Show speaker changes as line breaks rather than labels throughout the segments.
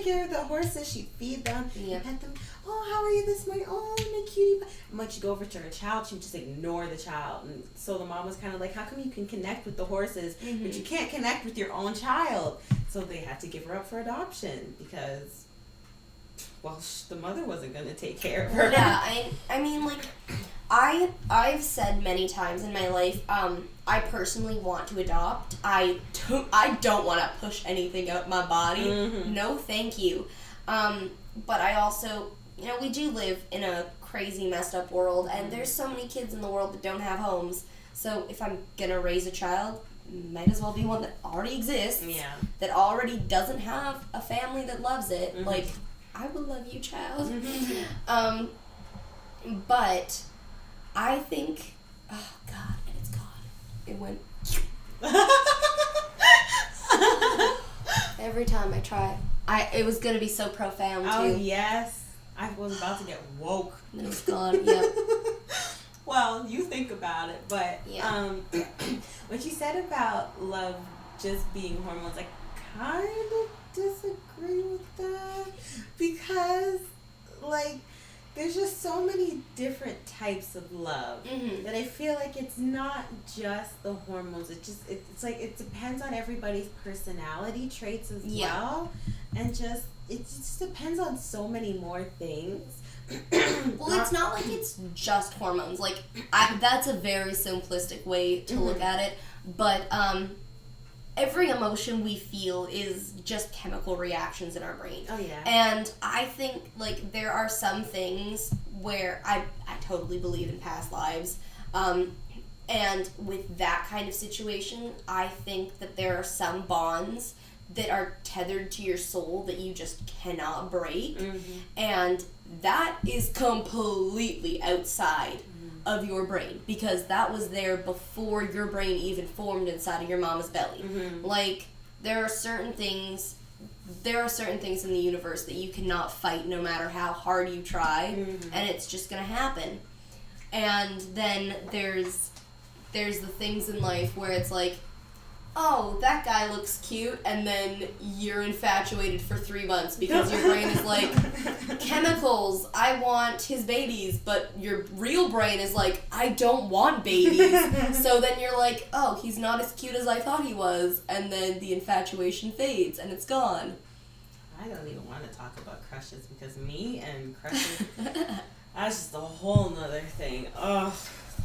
care of the horses. She'd feed them,
Yep.
pet them. Oh, how are you this morning? Oh, my cutie. And when she'd go over to her child, she would just ignore the child. And so the mom was kind of like, how come you can connect with the horses, but you can't connect with your own child? So they had to give her up for adoption because, well, the mother wasn't going to take care of her.
Yeah, I mean, like, I've said many times in my life, I personally want to adopt. I don't want to push anything out my body.
Mm-hmm.
No, thank you. But I also, we do live in a crazy, messed up world, and there's so many kids in the world that don't have homes. So if I'm gonna raise a child, might as well be one that already exists.
Yeah.
That already doesn't have a family that loves it.
Mm-hmm.
Like, I will love you, child.
Mm-hmm.
But I think, oh God, and it's gone. It went. Every time I try, it was gonna be so profound too.
Oh yes, I was about to get woke.
And it's gone. Yep.
Well, you think about it, but
Yeah.
what you said about love just being hormones, I kind of disagree with that because, like, there's just so many different types of love
Mhm.
that I feel like it's not just the hormones. It's like it depends on everybody's personality traits as
Yeah.
well, and it just depends on so many more things.
Well, it's not like it's just hormones. Like, that's a very simplistic way to look at it. But every emotion we feel is just chemical reactions in our brain.
Oh yeah.
And I think, like, there are some things where I totally believe in past lives. And with that kind of situation, I think that there are some bonds that are tethered to your soul that you just cannot break.
Mm-hmm.
And that is completely outside of your brain because that was there before your brain even formed inside of your mama's belly.
Mm-hmm.
Like, there are certain things in the universe that you cannot fight no matter how hard you try, and it's just gonna happen. And then there's the things in life where it's like, oh, that guy looks cute, and then you're infatuated for 3 months because your brain is like, chemicals, I want his babies, but your real brain is like, I don't want babies. So then you're like, oh, he's not as cute as I thought he was, and then the infatuation fades, and it's gone.
I don't even want to talk about crushes because me and crushes, that's just a whole nother thing. Oh,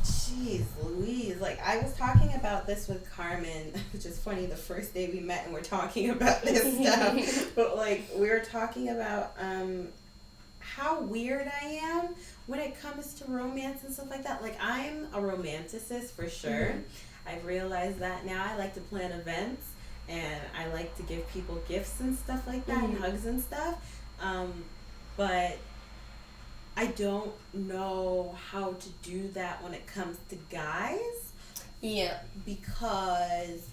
jeez Louise. Like, I was talking about this with Carmen, which is funny, the first day we met and we're talking about this stuff. But, like, we were talking about how weird I am when it comes to romance and stuff like that. Like, I'm a romanticist for sure. I've realized that now. I like to plan events. And I like to give people gifts and stuff like that, and hugs and stuff. But I don't know how to do that when it comes to guys.
Yeah.
Because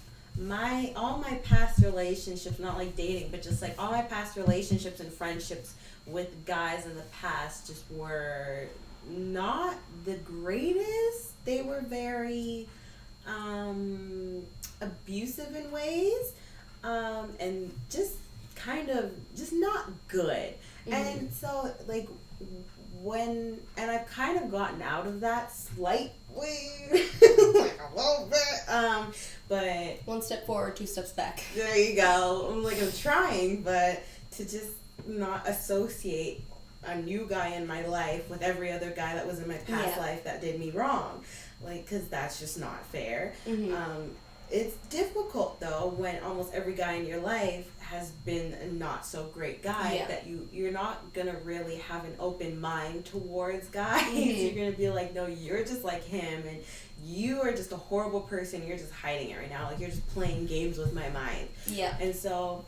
all my past relationships, not like dating, but just like all my past relationships and friendships with guys in the past just were not the greatest. They were very abusive in ways, and just kind of just not good. And so, like, and I've kind of gotten out of that slightly, like a little bit, but
1 step forward, 2 steps back.
there you go. I'm trying, but to just not associate a new guy in my life with every other guy that was in my past life that did me wrong. Like, because that's just not fair. It's difficult, though, when almost every guy in your life has been a not so great guy, that you're not going to really have an open mind towards guys. You're going to be like, no, you're just like him, and you are just a horrible person. You're just hiding it right now. Like, you're just playing games with my mind.
Yeah.
And so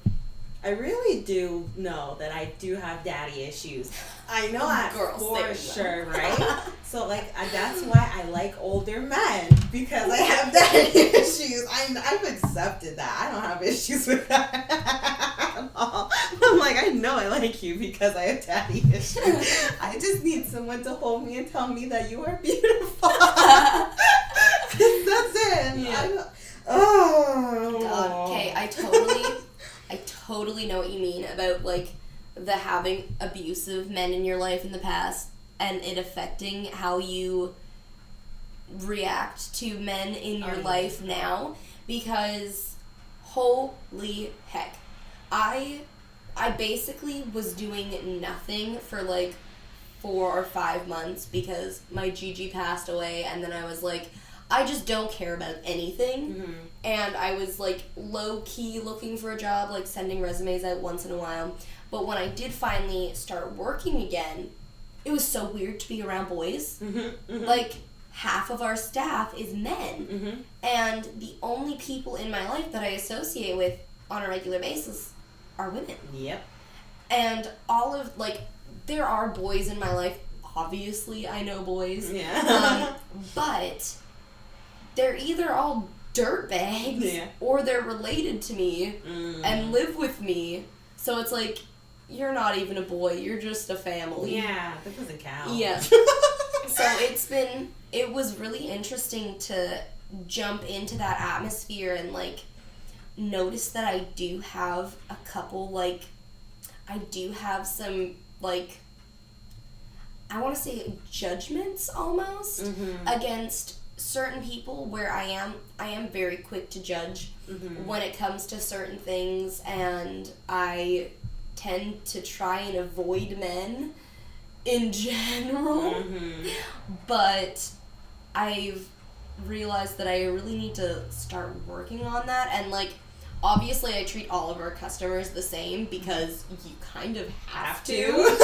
I really do know that I do have daddy issues. I know that for sure, right? So, like, that's why I like older men, because I have daddy issues. I've accepted that. I don't have issues with that at all. I'm like, I know I like you because I have daddy issues. I just need someone to hold me and tell me that you are beautiful. That's it.
Yeah.
Oh.
God. Okay, I totally know what you mean about, like, the having abusive men in your life in the past and it affecting how you react to men in your life now, because holy heck, I basically was doing nothing for like 4 or 5 months because my Gigi passed away, and then I was like, I just don't care about anything. And I was like low-key looking for a job, like sending resumes out once in a while. But when I did finally start working again, it was so weird to be around boys. Like, half of our staff is men. And the only people in my life that I associate with on a regular basis are women.
Yep.
And all of, like, there are boys in my life. Obviously, I know boys.
Yeah.
But they're either all dirtbags or they're related to me and live with me. So it's like, you're not even a boy. You're just a family.
Yeah, that doesn't count.
Yeah. So it was really interesting to jump into that atmosphere and, like, notice that I do have a couple, like, I do have some, like, I want to say judgments almost against certain people where I am very quick to judge when it comes to certain things, and I tend to try and avoid men in general. But I've realized that I really need to start working on that, and, like, obviously I treat all of our customers the same because you kind of have to.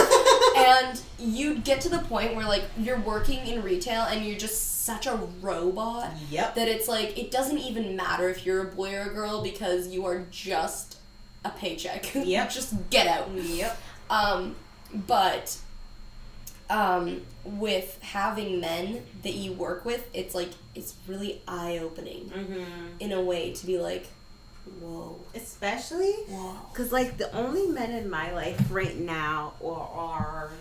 And you get to the point where, like, you're working in retail and you're just such a robot that it's like, it doesn't even matter if you're a boy or a girl because you are just a paycheck. Just get out. But with having men that you work with, it's like, it's really eye-opening in a way to be like, whoa.
Especially because, like, the only men in my life right now are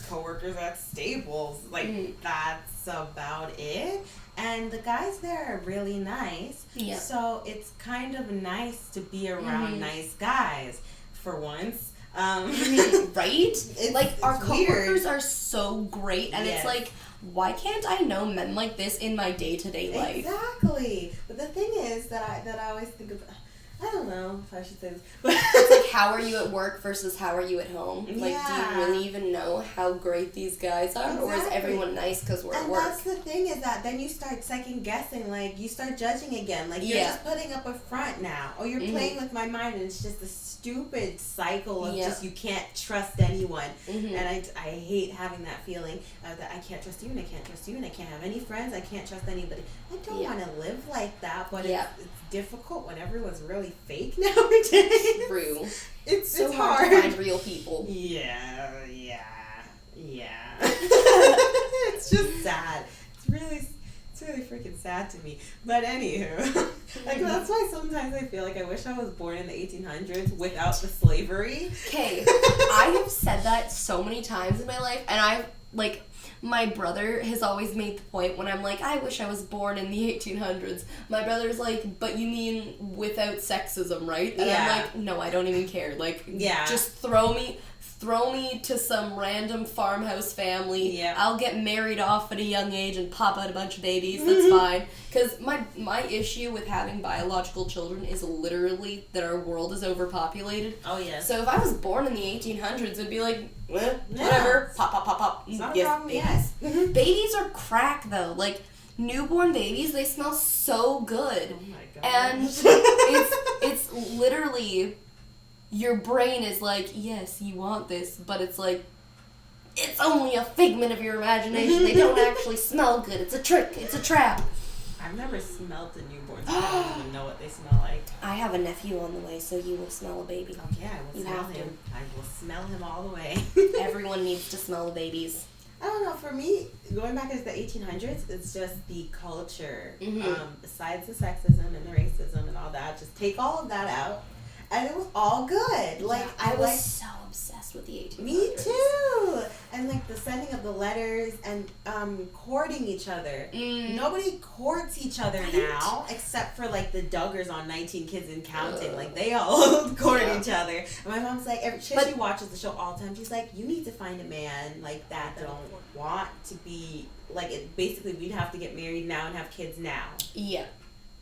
coworkers at Staples. Like, that's about it. And the guys there are really nice. So it's kind of nice to be around nice guys for once.
Right? Like, our coworkers
weird.
are so great, and it's like, why can't I know men like this in my day-to-day life?
Exactly. But the thing is that I always think of, I don't know if I should say this, but
it's like, how are you at work versus how are you at home? Like, do you really even know how great these guys are? Or is everyone nice because we're at work?
And that's the thing, is that then you start second guessing, like, you start judging again. Like, you're just putting up a front now. Or you're playing with my mind, and it's just a stupid cycle of just, you can't trust anyone. And I hate having that feeling that I can't trust you, and I can't trust you, and I can't have any friends, I can't trust anybody. I don't want to live like that, but it's difficult when everyone's really fake nowadays.
True.
It's
so
hard
to find real people.
Yeah. It's just sad. It's really freaking sad to me. But anywho, like, that's why sometimes I feel like I wish I was born in the 1800s without the slavery.
Okay, I have said that so many times in my life, and I've, like, my brother has always made the point when I'm like, I wish I was born in the 1800s. My brother's like, but you mean without sexism, right? And I'm like, no, I don't even care. Like, just throw me to some random farmhouse family. I'll get married off at a young age and pop out a bunch of babies. That's fine. Because my issue with having biological children is literally that our world is overpopulated.
Oh, yes.
So if I was born in the 1800s, it'd be like, whatever. Pop.
It's not a problem, yes.
Babies are crack, though. Like, newborn babies, they smell so good.
Oh, my God.
And it's literally... Your brain is like, yes, you want this, but it's like, it's only a figment of your imagination. They don't actually smell good. It's a trick. It's a trap.
I've never smelled a newborn, so I don't even know what they smell like.
I have a nephew on the way, so you will smell a baby.
Okay, I will smell him. I will smell him all the way.
Everyone needs to smell the babies.
I don't know, for me, going back into the 1800s, it's just the culture. Besides the sexism and the racism and all that, just take all of that out. And it was all good. Like,
I was so obsessed with the 1800s.
Me too. and like the sending of the letters and courting each other. Nobody courts each other now except for like the Duggars on 19 Kids and Counting. Like they all court each other. And my mom's like, she watches the show all the time. She's like, you need to find a man like that don't want to be like it. Basically, we'd have to get married now and have kids now.
Yeah.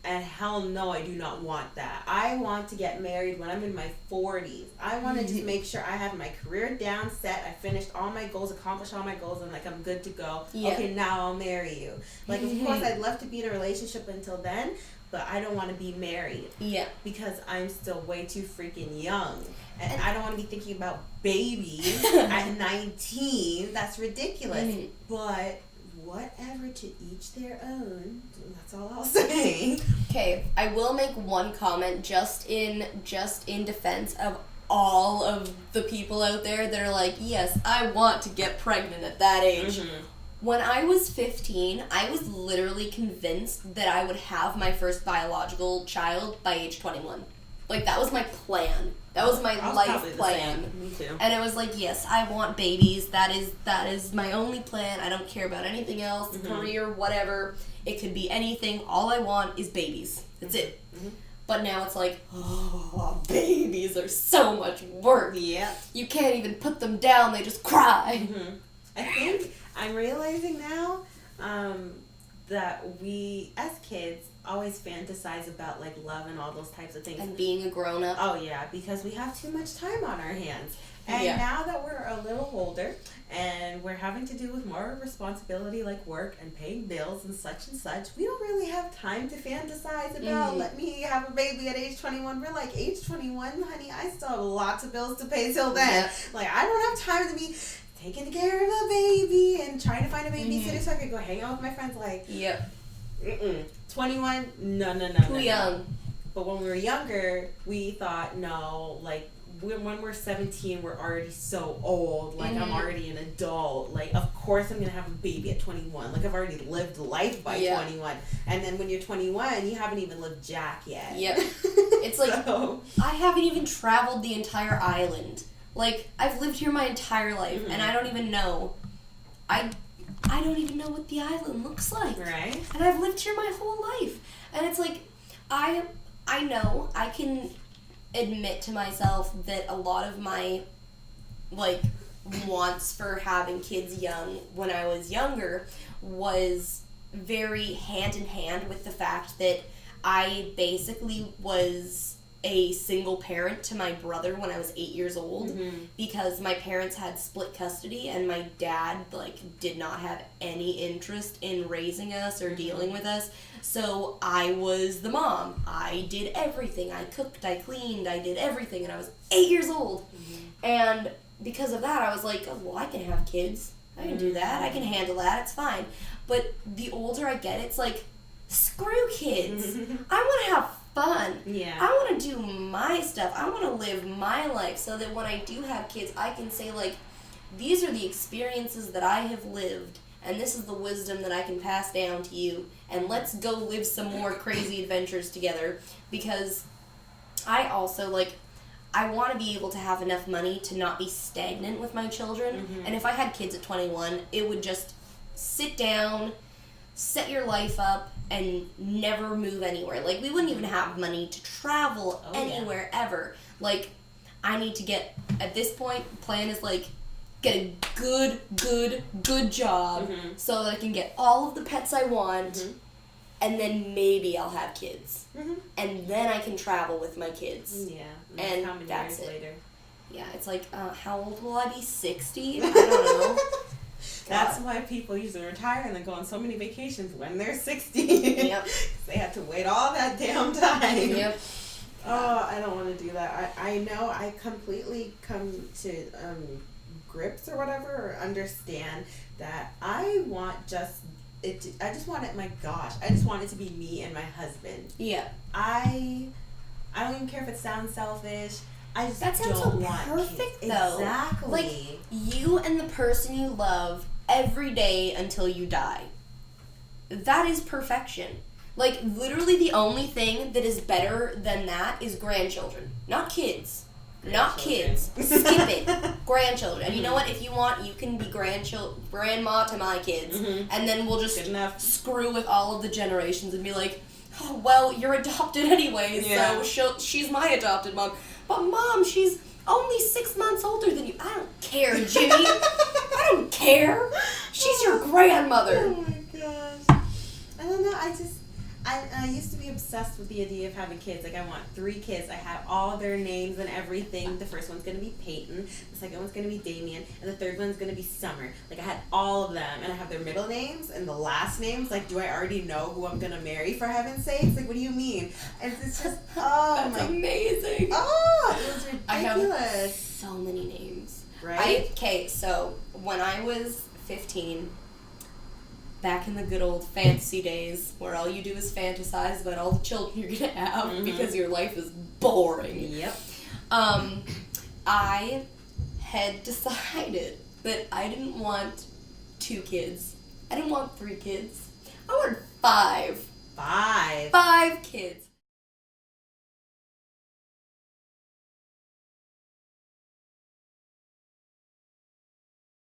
And hell no, I do not want that. I want to get married when I'm in my 40s. I want to just make sure I have my career down set. I finished all my goals, accomplished all my goals, and like I'm good to go. Yeah. Okay, now I'll marry you. Like, of course, I'd love to be in a relationship until then, but I don't want to be married. Yeah. Because I'm still way too freaking young. And I don't want to be thinking about babies at 19. That's ridiculous. But whatever, to each their own. That's all I'll say.
Okay, I will make one comment just in defense of all of the people out there that are like, yes, I want to get pregnant at that age. When I was 15, I was literally convinced that I would have my first biological child by age 21. Like, that was my plan. That was my life plan.
Me too.
And it was like, yes, I want babies. That is my only plan. I don't care about anything else, career, whatever. It could be anything. All I want is babies. That's it. But now it's like, oh, babies are so much work.
Yeah.
You can't even put them down. They just cry.
I think I'm realizing now that we, as kids, always fantasize about like love and all those types of things.
And being a grown-up.
Oh yeah, because we have too much time on our hands. And now that we're a little older and we're having to do with more responsibility like work and paying bills and such, we don't really have time to fantasize about let me have a baby at age 21. We're like, age 21, honey, I still have lots of bills to pay till then. Like, I don't have time to be taking care of a baby and trying to find a babysitter so I could go hang out with my friends. Like, 21, no.
Too young.
But when we were younger, we thought, no, like, when we're 17, we're already so old. Like, I'm already an adult. Like, of course I'm going to have a baby at 21. Like, I've already lived life by 21. And then when you're 21, you haven't even lived jack yet.
Yep. It's like, I haven't even traveled the entire island. Like, I've lived here my entire life, and I don't even know. I don't even know what the island looks like.
Right.
And I've lived here my whole life. And it's like, I know I can admit to myself that a lot of my, like, wants for having kids young when I was younger was very hand in hand with the fact that I basically was a single parent to my brother when I was 8 years old because my parents had split custody and my dad did not have any interest in raising us or dealing with us. So I was the mom. I did everything. I cooked, I cleaned, I did everything, and I was 8 years old. And because of that, I was like, oh, well, I can have kids. I can do that. I can handle that. It's fine. But the older I get, it's like, screw kids. I want to have fun.
Yeah.
I want to do my stuff. I want to live my life so that when I do have kids, I can say, like, these are the experiences that I have lived, and this is the wisdom that I can pass down to you, and let's go live some more crazy adventures together, because I also, I want to be able to have enough money to not be stagnant with my children, and if I had kids at 21, it would just sit down, set your life up, and never move anywhere. Like, we wouldn't even have money to travel anywhere ever. Like, I need to get, at this point, plan is, get a good job so that I can get all of the pets I want, and then maybe I'll have kids. And then I can travel with my kids.
Yeah.
And
how many
that's
years
it.
later?
Yeah, it's like, how old will I be? 60? I don't know.
That's why people usually retire and then go on so many vacations when they're 60.
Yep.
They have to wait all that damn time.
Yep.
Oh, I don't want to do that. I know I completely come to grips or whatever, or understand that I want just it. I just want it. My gosh, I just want it to be me and my husband.
Yeah.
I don't even care if it sounds selfish. I just
that sounds
don't
so
want
perfect,
kids.
though.
Exactly.
Like, you and the person you love every day until you die. That is perfection. Like, literally the only thing that is better than that is grandchildren. Not kids. Not kids. Skip it. Grandchildren. And you know what? If you want, you can be grandma to my kids. And then we'll just screw with all of the generations and be like, oh, well, you're adopted anyway, so she's my adopted mom. But Mom, she's only 6 months older than you. I don't care, Jimmy. I don't care. She's your grandmother.
Oh my gosh. I don't know. I used to be obsessed with the idea of having kids. Like, I want 3 kids. I have all their names and everything. The first one's going to be Peyton. The second one's going to be Damien. And the third one's going to be Summer. Like, I had all of them. And I have their middle names and the last names. Like, do I already know who I'm going to marry, for heaven's sakes? Like, what do you mean? And it's just, oh
That's amazing.
Oh, it was ridiculous.
I have so many names.
Right?
Okay, so when I was 15... back in the good old fantasy days where all you do is fantasize about all the children you're going to have because your life is boring.
Yep.
I had decided that I didn't want 2 kids. I didn't want 3 kids. I wanted 5.
5.
5 kids.